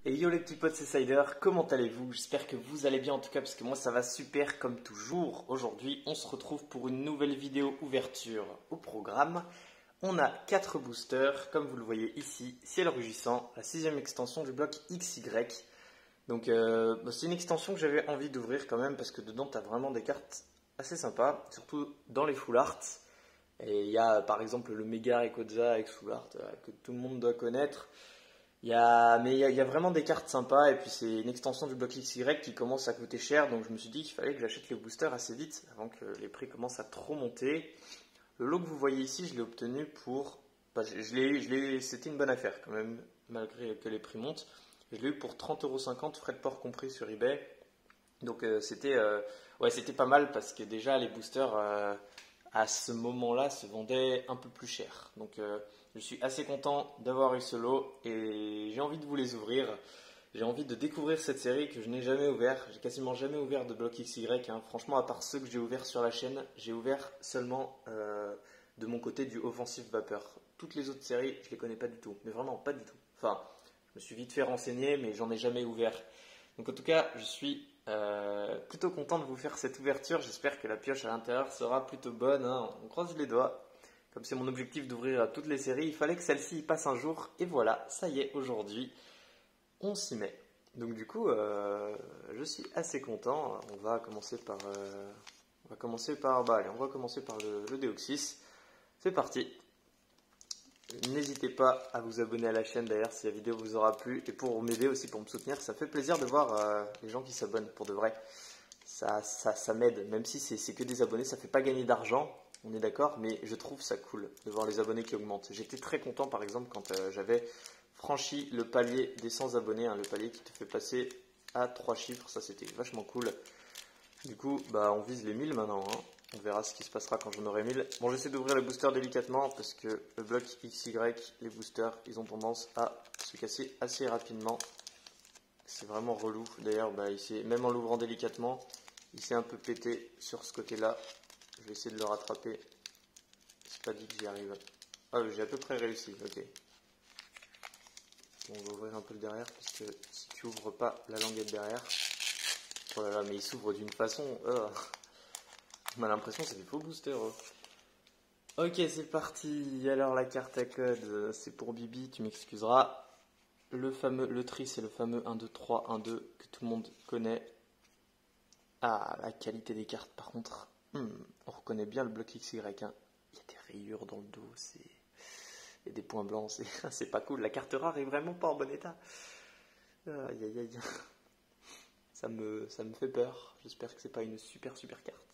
Et yo les petits potes, c'est Cider, comment allez-vous? J'espère que vous allez bien en tout cas parce que moi ça va super comme toujours. Aujourd'hui on se retrouve pour une nouvelle vidéo ouverture au programme. On a 4 boosters, comme vous le voyez ici, Ciel Rugissant, la 6ème extension du bloc XY. Donc c'est une extension que j'avais envie d'ouvrir quand même parce que dedans tu as vraiment des cartes assez sympas, surtout dans les full art. Et il y a par exemple le Mega Rayquaza avec full art que tout le monde doit connaître. Mais il y a vraiment des cartes sympas et puis c'est une extension du bloc XY qui commence à coûter cher, donc je me suis dit qu'il fallait que j'achète les boosters assez vite avant que les prix commencent à trop monter. Le lot que vous voyez ici, je l'ai obtenu pour... c'était une bonne affaire quand même, malgré que les prix montent. Je l'ai eu pour 30,50 €, frais de port compris sur eBay. Donc c'était pas mal parce que déjà les boosters à ce moment-là se vendaient un peu plus cher. Donc je suis assez content d'avoir eu ce lot et j'ai envie de vous les ouvrir. J'ai envie de découvrir cette série que je n'ai jamais ouvert. J'ai quasiment jamais ouvert de bloc XY, hein. Franchement, à part ceux que j'ai ouverts sur la chaîne, j'ai ouvert seulement de mon côté du Offensive Vapeur. Toutes les autres séries, je les connais pas du tout. Mais vraiment pas du tout. Enfin, je me suis vite fait renseigner, mais j'en ai jamais ouvert. Donc en tout cas, je suis plutôt content de vous faire cette ouverture. J'espère que la pioche à l'intérieur sera plutôt bonne, hein. On croise les doigts. Comme c'est mon objectif d'ouvrir toutes les séries, il fallait que celle-ci y passe un jour. Et voilà, ça y est, aujourd'hui, on s'y met. Donc du coup, je suis assez content. On va commencer par, allez, on va commencer par le Deoxys. C'est parti. N'hésitez pas à vous abonner à la chaîne d'ailleurs si la vidéo vous aura plu. Et pour m'aider aussi, pour me soutenir, ça fait plaisir de voir les gens qui s'abonnent pour de vrai. Ça m'aide, même si c'est que des abonnés, ça fait pas gagner d'argent, on est d'accord, mais je trouve ça cool de voir les abonnés qui augmentent. J'étais très content par exemple quand j'avais franchi le palier des 100 abonnés, hein, le palier qui te fait passer à 3 chiffres, ça c'était vachement cool. Du coup, bah, on vise les 1000 maintenant, hein. On verra ce qui se passera quand j'en aurai 1000. Bon, j'essaie d'ouvrir le booster délicatement parce que le bloc XY, les boosters, ils ont tendance à se casser assez rapidement. C'est vraiment relou. D'ailleurs, bah, même en l'ouvrant délicatement, il s'est un peu pété sur ce côté-là. Je vais essayer de le rattraper. C'est pas dit que j'y arrive. Ah, j'ai à peu près réussi, ok. Bon, on va ouvrir un peu le derrière parce que si tu ouvres pas la languette derrière... Oh là là, mais il s'ouvre d'une façon... On a l'impression que c'est des faux boosters. Ok, c'est parti. Alors la carte à code, c'est pour Bibi, tu m'excuseras. Le tri, c'est le fameux 1, 2, 3, 1, 2 que tout le monde connaît. Ah, la qualité des cartes par contre. On reconnaît bien le bloc XY, hein. Il y a des rayures dans le dos, il y a des points blancs, c'est pas cool. La carte rare est vraiment pas en bon état. Aïe aïe aïe. Ça me fait peur. J'espère que c'est pas une super carte.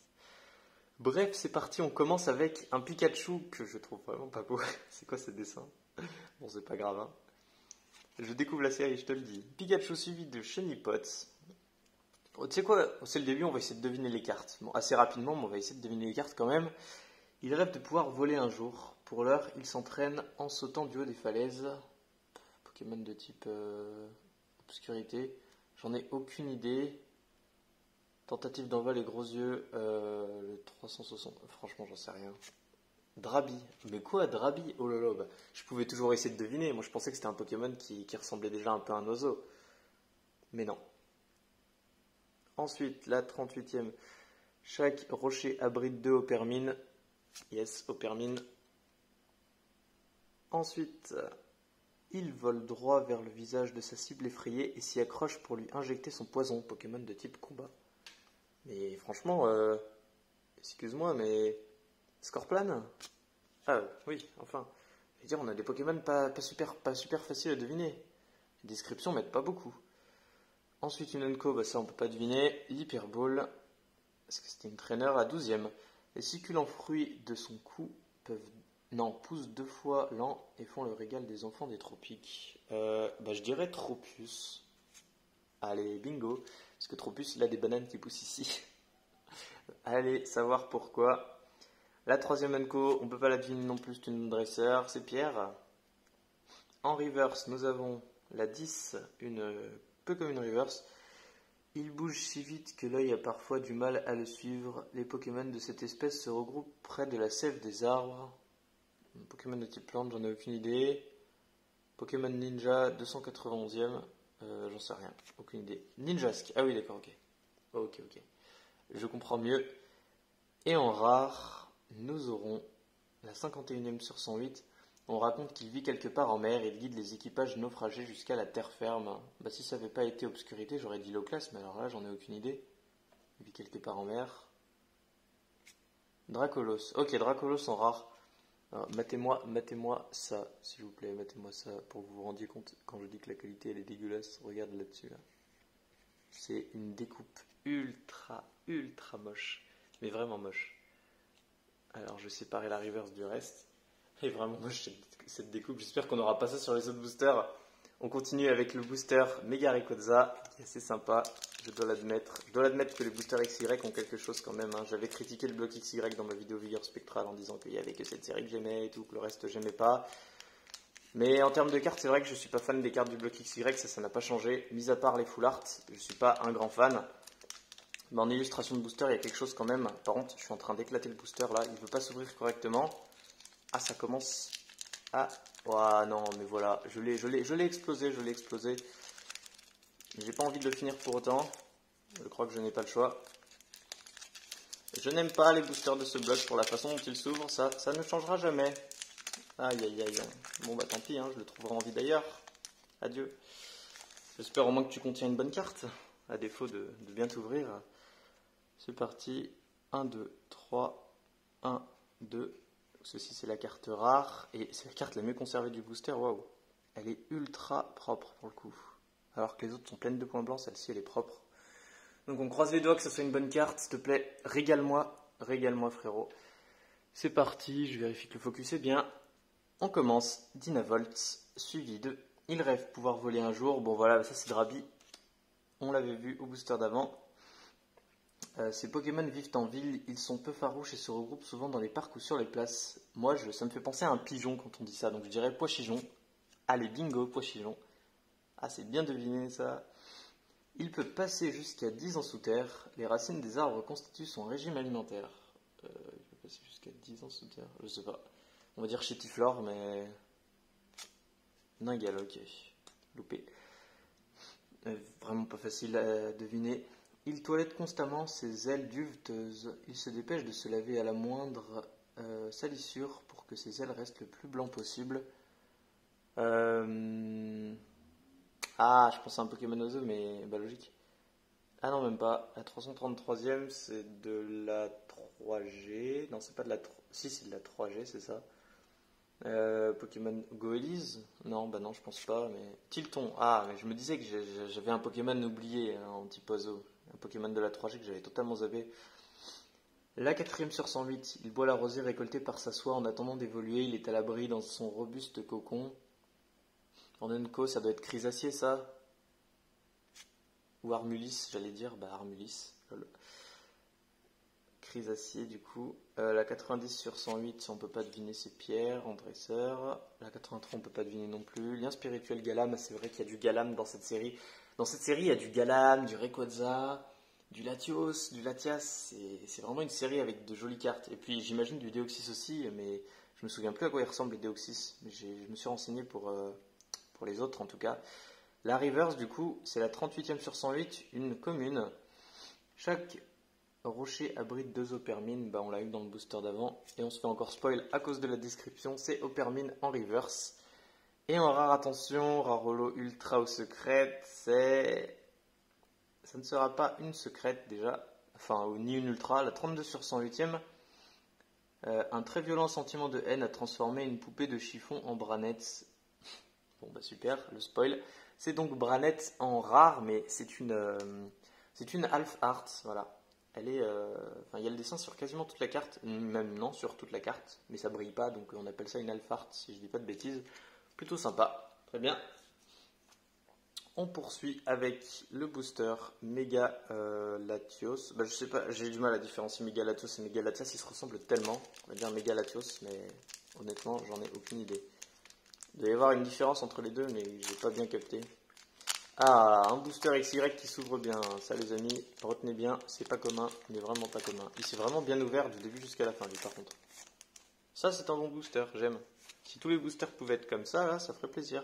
Bref, c'est parti, on commence avec un Pikachu que je trouve vraiment pas beau. C'est quoi ce dessin? Bon, c'est pas grave, hein. Je découvre la série, je te le dis. Pikachu suivi de Chenipots. Tu sais quoi? C'est le début, on va essayer de deviner les cartes. Bon, assez rapidement, mais on va essayer de deviner les cartes quand même. Il rêve de pouvoir voler un jour. Pour l'heure, il s'entraîne en sautant du haut des falaises. Pokémon de type obscurité. J'en ai aucune idée. Tentative d'envol, les gros yeux. Le 360. Franchement, j'en sais rien. Drabi. Mais quoi, Drabi? Oh là là, bah, je pouvais toujours essayer de deviner. Moi, je pensais que c'était un Pokémon qui ressemblait déjà un peu à un oiseau. Mais non. Ensuite, la 38e. Chaque rocher abrite 2 Opermines. Yes, Opermine. Ensuite, il vole droit vers le visage de sa cible effrayée et s'y accroche pour lui injecter son poison. Pokémon de type combat. Mais franchement, excuse-moi, mais Scorplan? Ah oui, enfin. Je veux dire, on a des Pokémon pas super faciles à deviner. Les descriptions m'aident pas beaucoup. Ensuite, une Unco, bah ça on peut pas deviner. L'Hyperball. Est-ce que c'était une traîneur à 12e? Les succulents fruits de son cou poussent 2 fois lent et font le régal des enfants des tropiques. Je dirais Tropius. Allez, bingo. Parce que Tropius, il a des bananes qui poussent ici. Allez, savoir pourquoi. La 3e Unco, on peut pas la deviner non plus, c'est une dresseur, c'est Pierre. En reverse, nous avons la 10, peu comme une reverse. Il bouge si vite que l'œil a parfois du mal à le suivre. Les Pokémon de cette espèce se regroupent près de la sève des arbres. Pokémon de type plante, j'en ai aucune idée. Pokémon Ninja, 291e. J'en sais rien, aucune idée. Ninjask, ah oui d'accord, ok. Ok, ok. Je comprends mieux. Et en rare, nous aurons la 51e sur 108. On raconte qu'il vit quelque part en mer et il guide les équipages naufragés jusqu'à la terre ferme. Bah si ça n'avait pas été obscurité, j'aurais dit low class, mais alors là j'en ai aucune idée. Il vit quelque part en mer. Dracolos. Ok, Dracolos en rare. Mettez-moi ça, s'il vous plaît, mettez-moi ça pour que vous vous rendiez compte quand je dis que la qualité elle est dégueulasse. Regarde là-dessus. Là. C'est une découpe ultra moche, mais vraiment moche. Alors je vais séparer la reverse du reste. Et vraiment moche cette découpe. J'espère qu'on n'aura pas ça sur les autres boosters. On continue avec le booster Mega Rayquaza, qui est assez sympa. Je dois l'admettre. Je dois l'admettre que les boosters XY ont quelque chose quand même. Hein. J'avais critiqué le bloc XY dans ma vidéo Vigueur Spectral en disant qu'il n'y avait que cette série que j'aimais et tout, que le reste j'aimais pas. Mais en termes de cartes, c'est vrai que je ne suis pas fan des cartes du bloc XY, ça n'a pas changé. Mis à part les full art, je ne suis pas un grand fan. Mais en illustration de booster, il y a quelque chose quand même. Par contre, je suis en train d'éclater le booster là, il ne veut pas s'ouvrir correctement. Ah, ça commence à... Oh non, mais voilà, je l'ai explosé, J'ai pas envie de le finir pour autant. Je crois que je n'ai pas le choix. Je n'aime pas les boosters de ce bloc pour la façon dont il s'ouvre, ça ne changera jamais. Aïe aïe aïe. Bon bah tant pis, hein, je le trouverai en vie d'ailleurs. Adieu. J'espère au moins que tu contiens une bonne carte, à défaut de bien t'ouvrir. C'est parti. 1, 2, 3, 1, 2. Ceci c'est la carte rare, et c'est la carte la mieux conservée du booster, waouh. Elle est ultra propre pour le coup. Alors que les autres sont pleines de points blancs, celle-ci elle est propre. Donc on croise les doigts que ce soit une bonne carte, s'il te plaît, régale-moi frérot. C'est parti, je vérifie que le focus est bien. On commence, Dynavolt, suivi de Il rêve pouvoir voler un jour. Bon voilà, ça c'est Drabi, on l'avait vu au booster d'avant. Ces Pokémon vivent en ville, ils sont peu farouches et se regroupent souvent dans les parcs ou sur les places. Moi, ça me fait penser à un pigeon quand on dit ça, donc je dirais Poichigeon. Allez, bingo, Poichigeon. Ah, c'est bien deviné ça. Il peut passer jusqu'à 10 ans sous terre. Les racines des arbres constituent son régime alimentaire. Il peut passer jusqu'à 10 ans sous terre, je sais pas. On va dire Chétiflore, mais... Ningal, ok. Loupé. Vraiment pas facile à deviner. Il toilette constamment ses ailes duveteuses. Il se dépêche de se laver à la moindre salissure pour que ses ailes restent le plus blanc possible. Ah, je pense à un Pokémon oiseau, mais bah logique. Ah non, même pas. La 333e, c'est de la 3G. Non, c'est pas de la 3... Si, c'est de la 3G, c'est ça. Pokémon Goélise? Non, bah non, je pense pas, mais... Tilton. Ah, mais je me disais que j'avais un Pokémon oublié hein, en type oiseau. Un Pokémon de la 3G que j'avais totalement zappé. La 4e sur 108, il boit la rosée récoltée par sa soie en attendant d'évoluer. Il est à l'abri dans son robuste cocon. En Unco, ça doit être Chrysacier, ça? Ou Armulis, j'allais dire. Bah, Armulis. Lol. Chrysacier, du coup. La 90 sur 108, on peut pas deviner, c'est Pierre en dresseur. La 83, on peut pas deviner non plus. Lien spirituel Galam, c'est vrai qu'il y a du Galam dans cette série. Dans cette série, il y a du Galam, du Rayquaza, du Latios, du Latias. C'est vraiment une série avec de jolies cartes. Et puis j'imagine du Deoxys aussi, mais je me souviens plus à quoi il ressemble les Deoxys. Mais je me suis renseigné pour les autres en tout cas. La Reverse, du coup, c'est la 38e sur 108, une commune. Chaque rocher abrite 2 Opermine, bah on l'a eu dans le booster d'avant. Et on se fait encore spoil à cause de la description, c'est Opermine en Reverse. Et en rare, attention, Rarolo ultra ou secrète, c'est... Ça ne sera pas une secrète déjà, enfin, ni une ultra, la 32 sur 108e. Un très violent sentiment de haine a transformé une poupée de chiffon en Branette. Bon bah super, le spoil. C'est donc Branette en rare, mais c'est une half art, voilà. Elle est, il y a le dessin sur quasiment toute la carte, même non sur toute la carte, mais ça brille pas, donc on appelle ça une half art, si je dis pas de bêtises. Plutôt sympa, très bien. On poursuit avec le booster Mega Latios. Bah, je sais pas, j'ai du mal à différencier Mega Latios et Mega Latias, ils se ressemblent tellement. On va dire Mega Latios, mais honnêtement, j'en ai aucune idée. Il doit y avoir une différence entre les deux, mais j'ai pas bien capté. Ah, un booster XY qui s'ouvre bien. Ça, les amis, retenez bien, c'est pas commun, mais vraiment pas commun. Il s'est vraiment bien ouvert du début jusqu'à la fin, lui, par contre. Ça, c'est un bon booster, j'aime. Si tous les boosters pouvaient être comme ça, là, ça ferait plaisir.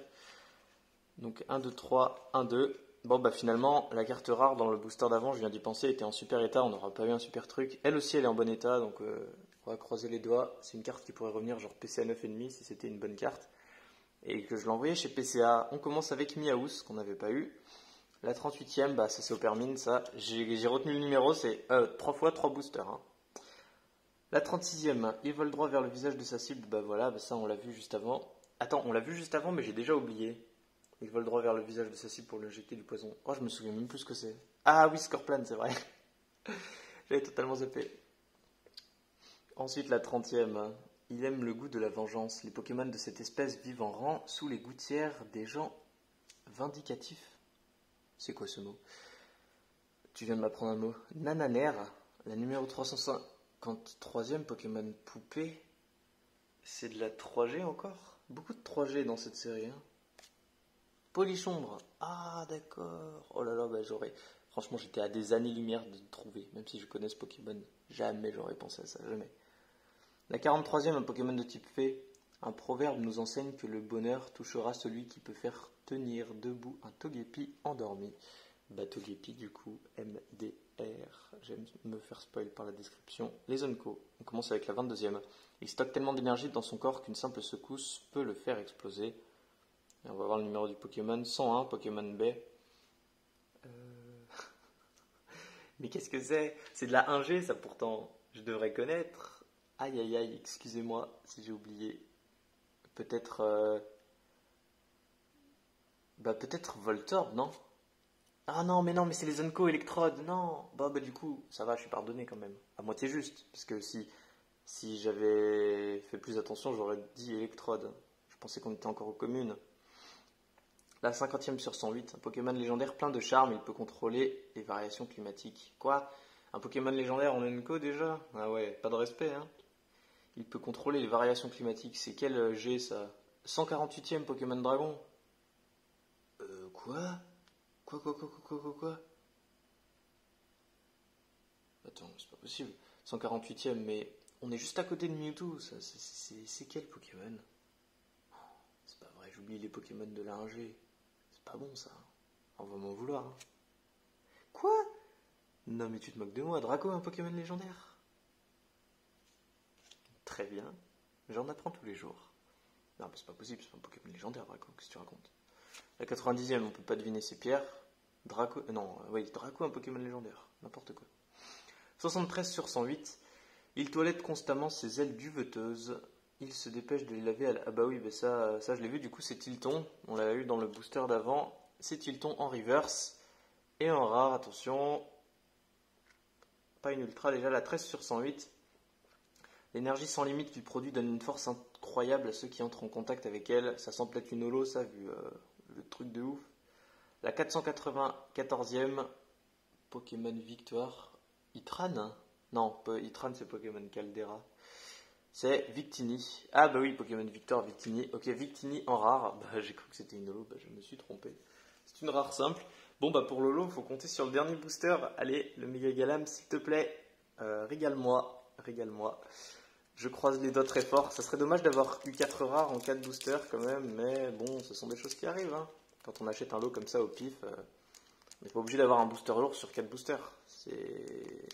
Donc 1, 2, 3, 1, 2. Bon bah finalement la carte rare dans le booster d'avant, je viens d'y penser, était en super état, on n'aura pas eu un super truc. Elle aussi elle est en bon état, donc on va croiser les doigts. C'est une carte qui pourrait revenir genre PCA 9,5 si c'était une bonne carte. Et que je l'envoyais chez PCA. On commence avec Miaous qu'on n'avait pas eu. La 38e, bah ça c'est Opermine ça. J'ai retenu le numéro, c'est 3 fois 3 boosters. Hein. La 36e, il vole droit vers le visage de sa cible, bah voilà, bah ça on l'a vu juste avant. Attends, on l'a vu juste avant mais j'ai déjà oublié. Il vole droit vers le visage de sa cible pour lui injecter du poison. Oh, je me souviens même plus ce que c'est. Ah oui, Scorpion, c'est vrai. J'avais totalement zappé. Ensuite, la 30e. Il aime le goût de la vengeance. Les Pokémon de cette espèce vivent en rang sous les gouttières des gens vindicatifs. C'est quoi ce mot? Tu viens de m'apprendre un mot. Nananer, la numéro 353e Pokémon poupée. C'est de la 3G encore? Beaucoup de 3G dans cette série. Hein. Polichombre. Ah, d'accord. Oh là là, bah j'aurais. Franchement, j'étais à des années-lumière de le trouver. Même si je connais ce Pokémon. Jamais j'aurais pensé à ça. Jamais. La 43e, un Pokémon de type fée. Un proverbe nous enseigne que le bonheur touchera celui qui peut faire tenir debout un Togepi endormi. Bah, Togepi, du coup, MDR. J'aime me faire spoil par la description. Les Onco. On commence avec la 22e. Il stocke tellement d'énergie dans son corps qu'une simple secousse peut le faire exploser. Et on va voir le numéro du Pokémon. 101, Pokémon B. Mais qu'est-ce que c'est? C'est de la 1G, ça pourtant. Je devrais connaître. Aïe aïe aïe, excusez-moi si j'ai oublié. Peut-être. Bah, peut-être Voltorb, non? Ah non, mais c'est les Onco Electrode, non! Bah, du coup, ça va, je suis pardonné quand même. À moitié juste. Parce que si j'avais fait plus attention, j'aurais dit Electrode. Je pensais qu'on était encore aux communes. La 50e sur 108, un Pokémon légendaire plein de charme, il peut contrôler les variations climatiques. Quoi? Un Pokémon légendaire en Onco déjà? Ah ouais, pas de respect, hein? Il peut contrôler les variations climatiques. C'est quel G ça? 148e Pokémon Dragon? Quoi? Quoi? Attends, c'est pas possible. 148e, mais on est juste à côté de Mewtwo. Ça, c'est quel Pokémon? C'est pas vrai, j'oublie les Pokémon de la 1G. C'est pas bon ça. On va m'en vouloir. Hein. Quoi? Non mais tu te moques de moi, Draco un Pokémon légendaire? Très bien, j'en apprends tous les jours. Non mais c'est pas possible, c'est pas un Pokémon légendaire Draco, qu'est-ce que tu racontes? La 90e, on peut pas deviner ses pierres. Draco, Draco un Pokémon légendaire, n'importe quoi. 73 sur 108, il toilette constamment ses ailes duveteuses. Il se dépêche de les laver à la... Ah bah oui, bah ça je l'ai vu, du coup c'est Tilton. On l'a eu dans le booster d'avant. C'est Tilton en reverse. Et en rare, attention. Pas une ultra déjà, la 13 sur 108. L'énergie sans limite qu'il produit donne une force incroyable à ceux qui entrent en contact avec elle. Ça sent peut-être une holo, ça, vu le truc de ouf. La 494e, Pokémon Victoire. Itran? Non, Itran c'est Pokémon Caldera. C'est Victini. Ah bah oui, Pokémon Victor, Victini. Ok, Victini en rare. Bah j'ai cru que c'était une holo, bah je me suis trompé. C'est une rare simple. Bon bah pour Lolo, il faut compter sur le dernier booster. Allez, le Méga Galam, s'il te plaît. Régale-moi. Je croise les doigts très fort. Ça serait dommage d'avoir eu 4 rares en 4 boosters quand même, mais bon, ce sont des choses qui arrivent. Hein. Quand on achète un lot comme ça au pif, on n'est pas obligé d'avoir un booster lourd sur 4 boosters. C'est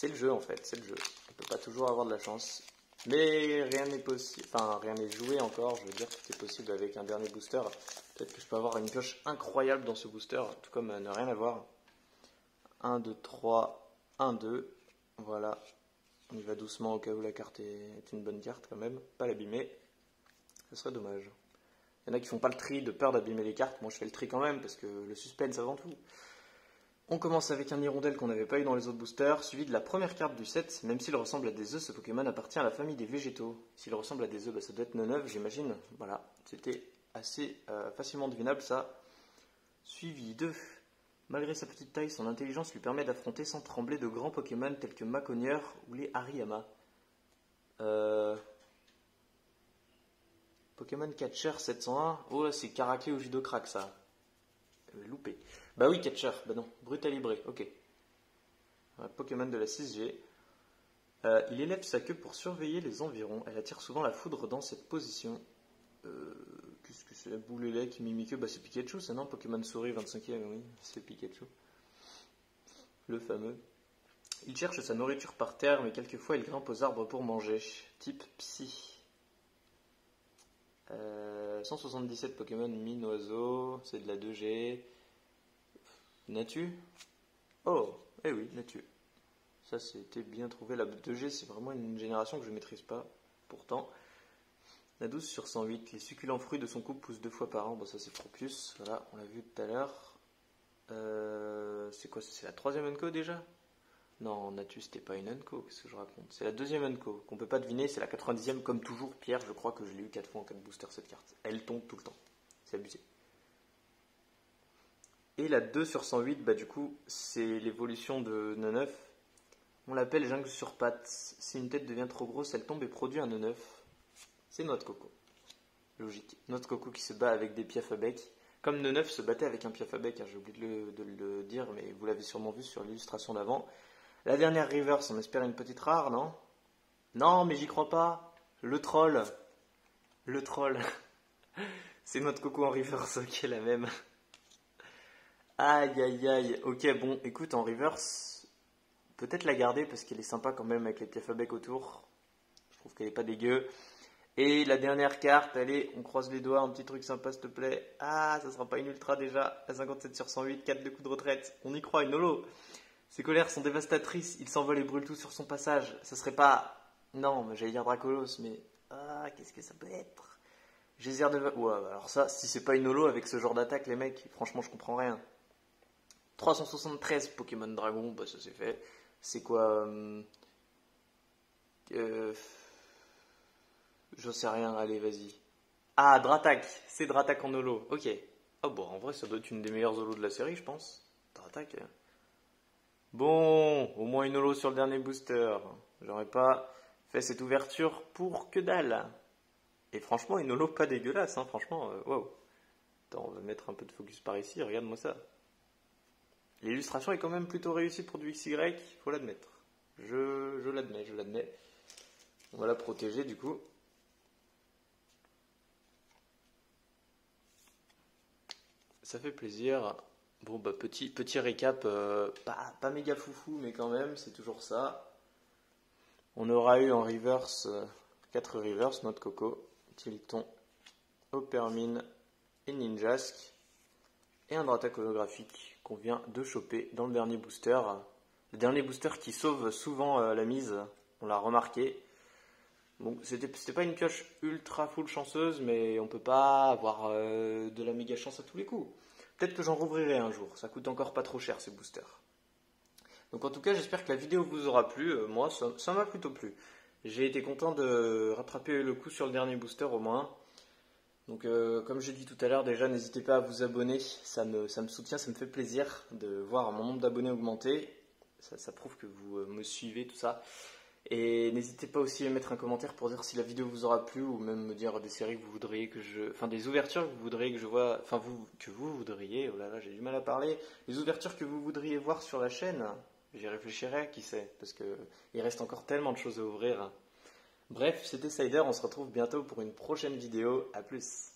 le jeu en fait, c'est le jeu. On peut pas toujours avoir de la chance. Mais rien n'est possible, enfin rien n'est joué encore, je veux dire tout est possible avec un dernier booster. Peut-être que je peux avoir une pioche incroyable dans ce booster, tout comme ne rien avoir. 1, 2, 3, 1, 2, voilà. On y va doucement au cas où la carte est une bonne carte quand même, pas l'abîmer. Ce serait dommage. Il y en a qui font pas le tri de peur d'abîmer les cartes, moi je fais le tri quand même parce que le suspense avant tout. On commence avec un hirondelle qu'on n'avait pas eu dans les autres boosters, suivi de la première carte du set. Même s'il ressemble à des œufs, ce Pokémon appartient à la famille des végétaux. S'il ressemble à des œufs, bah, ça doit être Neuneuve, j'imagine. Voilà, c'était assez facilement devinable ça. Suivi de... Malgré sa petite taille, son intelligence lui permet d'affronter sans trembler de grands Pokémon tels que Maconieur ou les Hariyama. Pokémon Catcher 701. Oh, c'est Caraquet ou Judocrack ça. Loupé. Bah oui, Catcher. Bah non, Brutalibré. Ok. Un Pokémon de la 6G. Il élève sa queue pour surveiller les environs. Elle attire souvent la foudre dans cette position. Qu'est-ce que c'est la boule et lait qui mimique? Bah c'est Pikachu ça non? Pokémon souris 25e, oui, c'est Pikachu. Le fameux. Il cherche sa nourriture par terre, mais quelquefois il grimpe aux arbres pour manger. Type Psy. 177 Pokémon mine oiseau, c'est de la 2G. Natu? Oh, eh oui, Natu. Ça c'était bien trouvé. La 2G c'est vraiment une génération que je ne maîtrise pas. Pourtant, la 12 sur 108. Les succulents fruits de son couple poussent 2 fois par an. Bon ça c'est Tropius, voilà, on l'a vu tout à l'heure. C'est quoi ça? C'est la 3e Unco déjà? Non, Natu c'était pas une Unco, qu'est-ce que je raconte? C'est la 2e Unco, qu'on peut pas deviner, c'est la 90e comme toujours. Pierre, je crois que je l'ai eu 4 fois en 4 boosters cette carte. Elle tombe tout le temps, c'est abusé. Et la 2 sur 108, bah du coup, c'est l'évolution de Neneuf. On l'appelle jungle sur pattes. Si une tête devient trop grosse, elle tombe et produit un Neneuf. C'est Noix de Coco. Logique. Noix de Coco qui se bat avec des piafs à bec. Comme Neneuf se battait avec un piaf à bec, hein, j'ai oublié de le dire, mais vous l'avez sûrement vu sur l'illustration d'avant. La dernière reverse, on espère une petite rare, non? Non, mais j'y crois pas. Le troll. Le troll. C'est Noix de Coco en reverse, ok, la même. Aïe, aïe, aïe. Ok, bon, écoute, en reverse, peut-être la garder parce qu'elle est sympa quand même avec les piafs à bec autour. Je trouve qu'elle est pas dégueu. Et la dernière carte, allez, on croise les doigts, un petit truc sympa s'il te plaît. Ah, ça sera pas une ultra déjà. À 57 sur 108, 4 de coups de retraite. On y croit, une holo. Ses colères sont dévastatrices, il s'envole et brûle tout sur son passage. Ça serait pas... Non, mais j'allais dire Dracolos, mais... Ah, qu'est-ce que ça peut être? Geyser de... Ouais, alors ça, si c'est pas une holo avec ce genre d'attaque, les mecs, franchement, je comprends rien. 373 Pokémon Dragon, bah ça c'est fait. C'est quoi Je sais rien, allez, vas-y. Ah, Dratak, c'est Dratak en holo, ok. Ah bon, en vrai, ça doit être une des meilleures holos de la série, je pense. Dratak. Bon, au moins une holo sur le dernier booster. J'aurais pas fait cette ouverture pour que dalle. Et franchement, une holo pas dégueulasse, hein, franchement, waouh. Attends, on va mettre un peu de focus par ici, regarde-moi ça. L'illustration est quand même plutôt réussie pour du XY, faut l'admettre. Je l'admets. On va la protéger du coup. Ça fait plaisir. Bon bah petit récap, pas méga foufou mais quand même, c'est toujours ça. On aura eu en reverse 4 reverse, Noix de Coco, Tiliton, Opermine et Ninjask. Et un Dratak holographique qu'on vient de choper dans le dernier booster. Le dernier booster qui sauve souvent la mise, on l'a remarqué. Bon, c'était pas une pioche ultra full chanceuse, mais on peut pas avoir de la méga chance à tous les coups. Peut-être que j'en rouvrirai un jour, ça coûte encore pas trop cher ces boosters. Donc en tout cas, j'espère que la vidéo vous aura plu. Moi, ça m'a plutôt plu. J'ai été content de rattraper le coup sur le dernier booster au moins. Donc comme j'ai dit tout à l'heure, déjà n'hésitez pas à vous abonner, ça me soutient, ça me fait plaisir de voir mon nombre d'abonnés augmenter. Ça prouve que vous me suivez, tout ça. Et n'hésitez pas aussi à mettre un commentaire pour dire si la vidéo vous aura plu ou même me dire des séries que vous voudriez que je... Enfin des ouvertures que vous voudriez que je vois... Enfin que vous voudriez... Oh là là, j'ai du mal à parler. Les ouvertures que vous voudriez voir sur la chaîne, j'y réfléchirai, qui sait. Parce qu'il reste encore tellement de choses à ouvrir. Bref, c'était Cider, on se retrouve bientôt pour une prochaine vidéo. A plus.